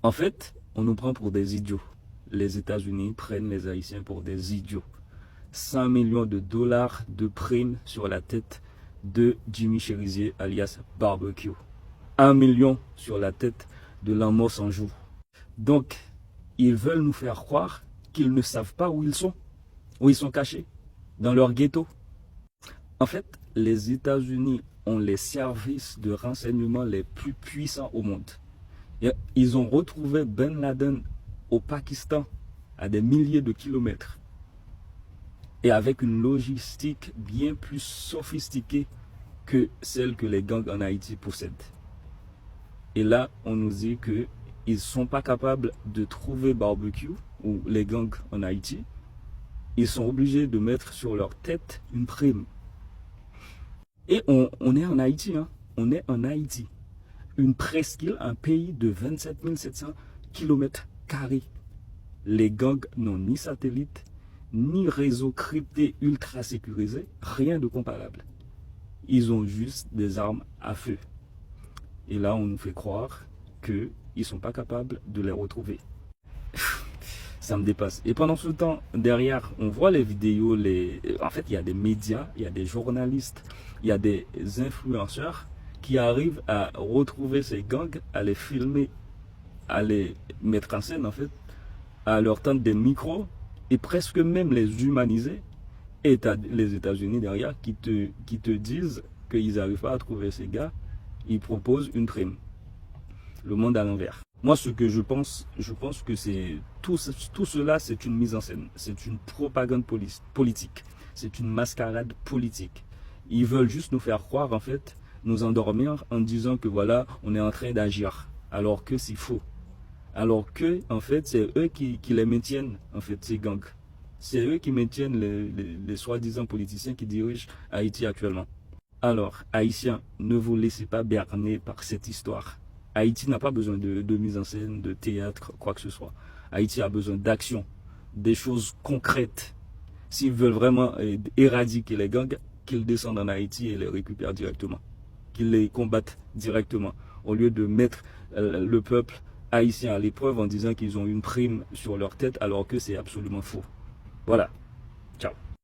En fait, on nous prend pour des idiots. Les États-Unis prennent les Haïtiens pour des idiots. 100 millions de dollars de primes sur la tête de Jimmy Cherizier, alias Barbecue. 1 million sur la tête de Lamor Sanjou. Donc, ils veulent nous faire croire qu'ils ne savent pas où ils sont cachés, dans leur ghetto. En fait, les États-Unis ont les services de renseignement les plus puissants au monde. Et ils ont retrouvé Ben Laden au Pakistan, à des milliers de kilomètres, et avec une logistique bien plus sophistiquée que celle que les gangs en Haïti possèdent. Et là, on nous dit qu'ils ne sont pas capables de trouver Barbecue ou les gangs en Haïti. Ils sont obligés de mettre sur leur tête une prime. Et on est en Haïti, hein. On est en Haïti. Une presqu'île, un pays de 27 700 km². Les gangs n'ont ni satellite, ni réseau crypté ultra sécurisé, rien de comparable. Ils ont juste des armes à feu. Et là, on nous fait croire qu'ils ne sont pas capables de les retrouver. Ça me dépasse. Et pendant ce temps, derrière, on voit les vidéos, en fait, il y a des médias, il y a des journalistes, il y a des influenceurs qui arrivent à retrouver ces gangs, à les filmer, à les mettre en scène, en fait, à leur tendre des micros et presque même les humaniser. Et tu as les États-Unis derrière qui te disent qu'ils n'arrivent pas à trouver ces gars, ils proposent une prime. Le monde à l'envers. Moi, ce que je pense que c'est tout cela, c'est une mise en scène, c'est une propagande politique, c'est une mascarade politique. Ils veulent juste nous faire croire, en fait, nous endormir en disant que voilà, on est en train d'agir, alors que c'est faux. Alors que, en fait, c'est eux qui les maintiennent, en fait, ces gangs. C'est eux qui maintiennent les soi-disant politiciens qui dirigent Haïti actuellement. Alors, Haïtiens, ne vous laissez pas berner par cette histoire. Haïti n'a pas besoin de mise en scène, de théâtre, quoi que ce soit. Haïti a besoin d'action, des choses concrètes. S'ils veulent vraiment éradiquer les gangs, qu'ils descendent en Haïti et les récupèrent directement. Qu'ils les combattent directement. Au lieu de mettre le peuple haïtien à l'épreuve en disant qu'ils ont une prime sur leur tête alors que c'est absolument faux. Voilà. Ciao.